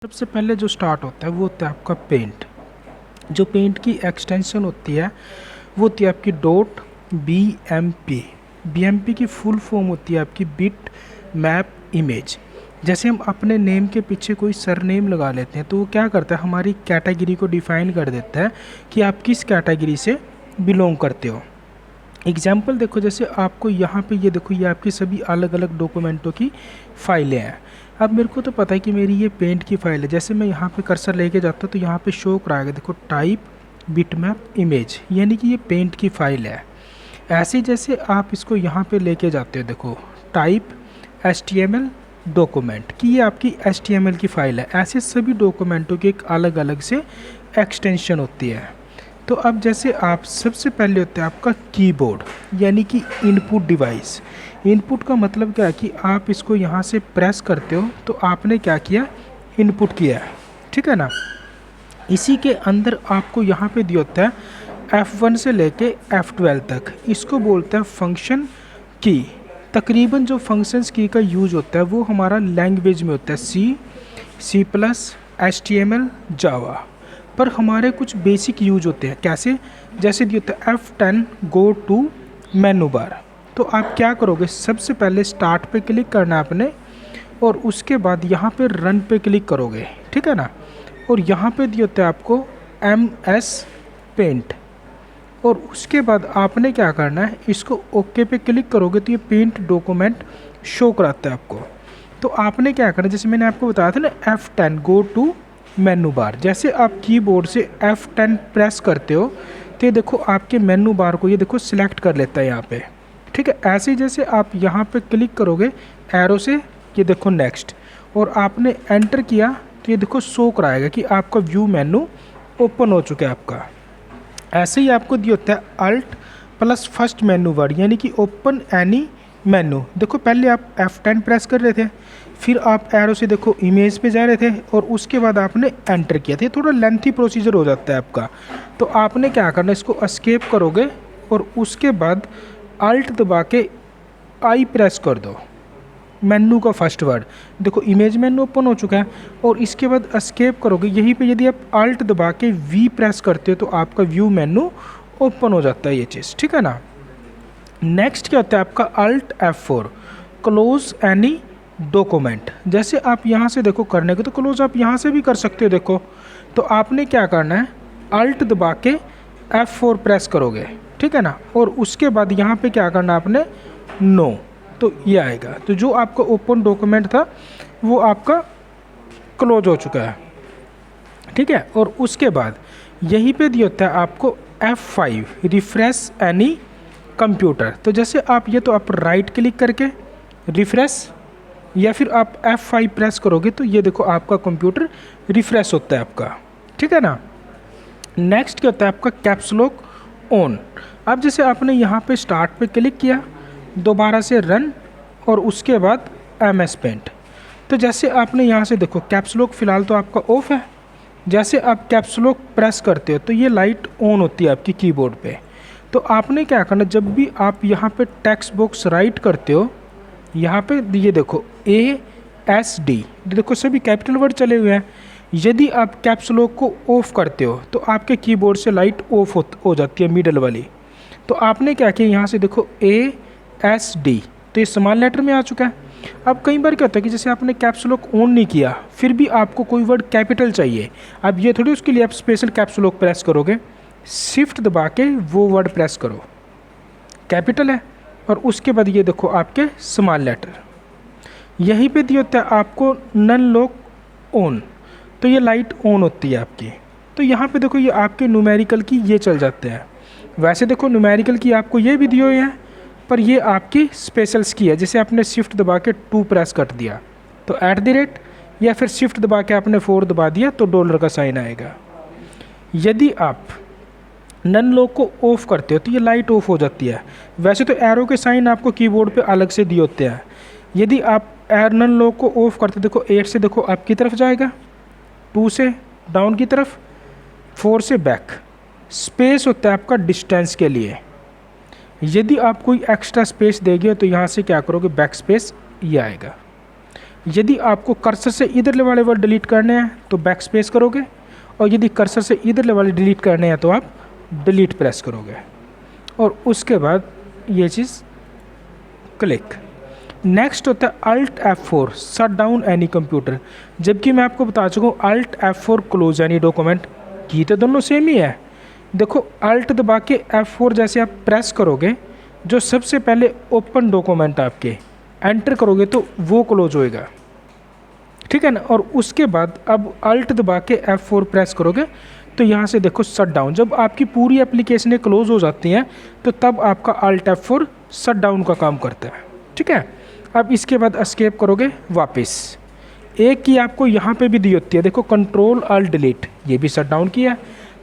सबसे पहले जो स्टार्ट होता है वो होता है आपका पेंट। जो पेंट की एक्सटेंशन होती है वो होती है आपकी डॉट BMP। BMP की फुल फॉर्म होती है आपकी बिट मैप इमेज। जैसे हम अपने नेम के पीछे कोई सरनेम लगा लेते हैं तो वो क्या करता है, हमारी कैटेगरी को डिफाइन कर देता है कि आप किस कैटेगरी से बिलोंग करते हो। एग्जाम्पल देखो, जैसे आपको यहाँ पे ये देखो, ये आपकी सभी अलग अलग डॉक्यूमेंटों की फाइलें हैं। अब मेरे को तो पता है कि मेरी ये पेंट की फाइल है। जैसे मैं यहाँ पे कर्सर लेके जाता हूँ तो यहाँ पे शो कराएगा, देखो टाइप बिटमैप इमेज, यानी कि ये पेंट की फाइल है। ऐसे जैसे आप इसको यहाँ पे लेके जाते हो, देखो टाइप HTML डॉक्यूमेंट कि ये आपकी HTML की फाइल है। ऐसे सभी डॉक्यूमेंटों की एक अलग अलग से एक्सटेंशन होती है। तो अब जैसे आप सबसे पहले होता है आपका कीबोर्ड, यानी कि इनपुट डिवाइस। इनपुट का मतलब क्या है कि आप इसको यहाँ से प्रेस करते हो तो आपने क्या किया, इनपुट किया है, ठीक है ना। इसी के अंदर आपको यहाँ पे दिया होता है F1 से लेके F12 तक, इसको बोलते हैं फंक्शन की। तकरीबन जो फंक्शंस की का यूज होता है वो हमारा लैंग्वेज में होता है C++, HTML, जावा। पर हमारे कुछ बेसिक यूज होते हैं, कैसे, जैसे दिया होता है F10 गो टू मेनू बार। तो आप क्या करोगे, सबसे पहले स्टार्ट पे क्लिक करना है आपने, और उसके बाद यहाँ पे रन पे क्लिक करोगे, ठीक है ना। और यहाँ पे दिया होता है आपको MS पेंट, और उसके बाद आपने क्या करना है, इसको ओके पे क्लिक करोगे तो ये पेंट डॉक्यूमेंट शो कराता है आपको। तो आपने क्या करना है, जैसे मैंने आपको बताया था ना F10 गो टू मेनू बार, जैसे आप कीबोर्ड से F10 प्रेस करते हो तो ये देखो आपके मेनू बार को ये देखो सिलेक्ट कर लेता है यहाँ पे, ठीक है। ऐसे ही जैसे आप यहाँ पे क्लिक करोगे एरो से, ये देखो नेक्स्ट, और आपने एंटर किया तो ये देखो शो कराएगा कि आपका व्यू मेनू ओपन हो चुका है आपका। ऐसे ही आपको दिया होता है alt plus first menu word, यानी कि ओपन एनी मेनू। देखो पहले आप F10 प्रेस कर रहे थे, फिर आप एरो से देखो इमेज पे जा रहे थे, और उसके बाद आपने एंटर किया था। थोड़ा लेंथी प्रोसीजर हो जाता है आपका। तो आपने क्या करना है, इसको एस्केप करोगे और उसके बाद अल्ट दबा के आई प्रेस कर दो, मेनू का फर्स्ट वर्ड। देखो इमेज मेनू ओपन हो चुका है, और इसके बाद एस्केप करोगे। यहीं पे यदि आप अल्ट दबा के V प्रेस करते हो तो आपका व्यू मेनू ओपन हो जाता है, ये चीज़, ठीक है ना। नेक्स्ट क्या होता है आपका alt F4 close any document. जैसे आप यहाँ से देखो करने को तो क्लोज आप यहाँ से भी कर सकते हो, देखो। तो आपने क्या करना है, अल्ट दबा के F4 प्रेस करोगे, ठीक है ना, और उसके बाद यहाँ पे क्या करना है आपने, नो, तो ये आएगा। तो जो आपका ओपन डॉक्यूमेंट था वो आपका क्लोज हो चुका है, ठीक है। और उसके बाद यहीं पे दिया होता है आपको F5 रिफ्रेश एनी कंप्यूटर। तो जैसे आप ये तो आप राइट क्लिक करके रिफ्रेश, या फिर आप F5 प्रेस करोगे तो ये देखो आपका कंप्यूटर रिफ्रेश होता है आपका, ठीक है ना। नेक्स्ट क्या होता है आपका कैप्स लॉक ऑन। अब जैसे आपने यहाँ पे स्टार्ट पे क्लिक किया, दोबारा से रन, और उसके बाद MS पेंट। तो जैसे आपने यहाँ से देखो कैप्स लॉक फ़िलहाल तो आपका ऑफ है, जैसे आप कैप्स लॉक प्रेस करते हो तो ये लाइट ऑन होती है आपकी कीबोर्ड पे। तो आपने क्या करना, जब भी आप यहाँ पे टेक्स्ट बॉक्स राइट करते हो, यहाँ पे ये देखो ASD, देखो सभी कैपिटल वर्ड चले हुए हैं। यदि आप कैप्स लॉक को ऑफ करते हो तो आपके कीबोर्ड से लाइट ऑफ हो जाती है, मिडल वाली। तो आपने क्या किया, यहाँ से देखो ASD, तो ये स्मॉल लेटर में आ चुका है। अब कई बार क्या होता है कि जैसे आपने कैप्स लॉक ऑन नहीं किया, फिर भी आपको कोई वर्ड कैपिटल चाहिए। अब ये थोड़ी उसके लिए आप स्पेशल कैप्स लॉक प्रेस करोगे, शिफ्ट दबा के वो वर्ड प्रेस करो, कैपिटल है, और उसके बाद ये देखो आपके स्मॉल लेटर। यहीं पे दिया होता है आपको नन लॉक ऑन, तो ये लाइट ऑन होती है आपकी। तो यहाँ पे देखो ये आपके न्यूमेरिकल की ये चल जाते हैं। वैसे देखो न्यूमेरिकल की आपको ये भी दिए हुए हैं, पर ये आपकी स्पेशल्स की है। जैसे आपने शिफ्ट दबा के 2 प्रेस कर दिया तो @ या फिर शिफ्ट दबा के आपने 4 दबा दिया तो डॉलर का साइन आएगा। यदि आप नन लॉक को ऑफ करते हो तो ये लाइट ऑफ हो जाती है। वैसे तो एरो के साइन आपको कीबोर्ड पे अलग से दिए होते हैं। यदि आप नन लॉक को ऑफ करते, देखो 8 से देखो अप की तरफ जाएगा, 2 से डाउन की तरफ, 4 से बैक। स्पेस होता है आपका डिस्टेंस के लिए। यदि आप कोई एक्स्ट्रा स्पेस देंगे तो यहाँ से क्या करोगे, बैक स्पेस ये आएगा। यदि आपको कर्सर से इधर वाले वर्ड डिलीट करने हैं तो बैक स्पेस करोगे, और यदि कर्सर से इधर वाले डिलीट करने हैं तो आप डिलीट प्रेस करोगे, और उसके बाद ये चीज़ क्लिक। नेक्स्ट होता है alt F4 shut down any computer. जबकि मैं आपको बता चुका हूँ alt F4 close any document, की तो दोनों सेम ही है। देखो अल्ट दबा के F4 जैसे आप प्रेस करोगे, जो सबसे पहले ओपन डॉक्यूमेंट आपके एंटर करोगे तो वो क्लोज होएगा, ठीक है ना। और उसके बाद अब अल्ट दबा के F4 प्रेस करोगे तो यहाँ से देखो शट डाउन। जब आपकी पूरी एप्लीकेशनें क्लोज हो जाती हैं तो तब आपका अल्ट F4 शट डाउन का काम करता है, ठीक है। अब इसके बाद एस्केप करोगे वापस। एक की आपको यहाँ पे भी दी होती है, देखो कंट्रोल अल्ट डिलीट, ये भी शट डाउन किया है।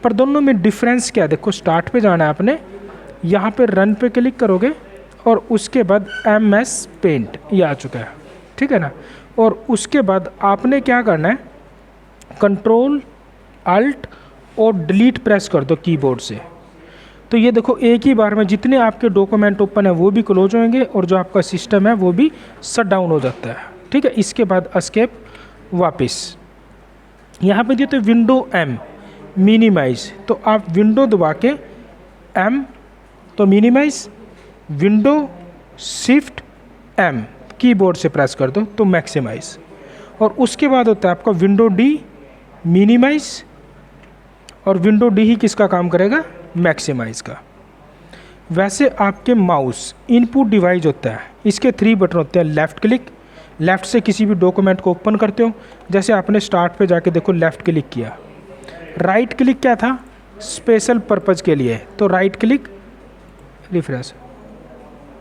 पर दोनों में डिफरेंस क्या है, देखो स्टार्ट पे जाना है आपने, यहाँ पे रन पे क्लिक करोगे और उसके बाद MS पेंट ये आ चुका है, ठीक है ना। और उसके बाद आपने क्या करना है, कंट्रोल अल्ट और डिलीट प्रेस कर दो कीबोर्ड से। तो ये देखो एक ही बार में जितने आपके डॉक्यूमेंट ओपन है वो भी क्लोज होंगे और जो आपका सिस्टम है वो भी शट डाउन हो जाता है, ठीक है। इसके बाद एस्केप वापस। यहाँ पे दिए तो विंडो M मिनिमाइज, तो आप विंडो दबा के M तो minimize, window shift M keyboard से प्रेस कर दो तो मैक्सिमाइज। और उसके बाद होता है आपका विंडो D मिनिमाइज, और विंडो D ही किसका काम करेगा, मैक्सिमाइज का। वैसे आपके माउस इनपुट डिवाइस होता है, इसके 3 बटन होते हैं। लेफ़्ट क्लिक, लेफ़्ट से किसी भी डॉक्यूमेंट को ओपन करते हो, जैसे आपने स्टार्ट पे जाके देखो लेफ़्ट क्लिक किया। राइट क्लिक क्या था, स्पेशल पर्पज़ के लिए, तो राइट क्लिक रिफ्रेश।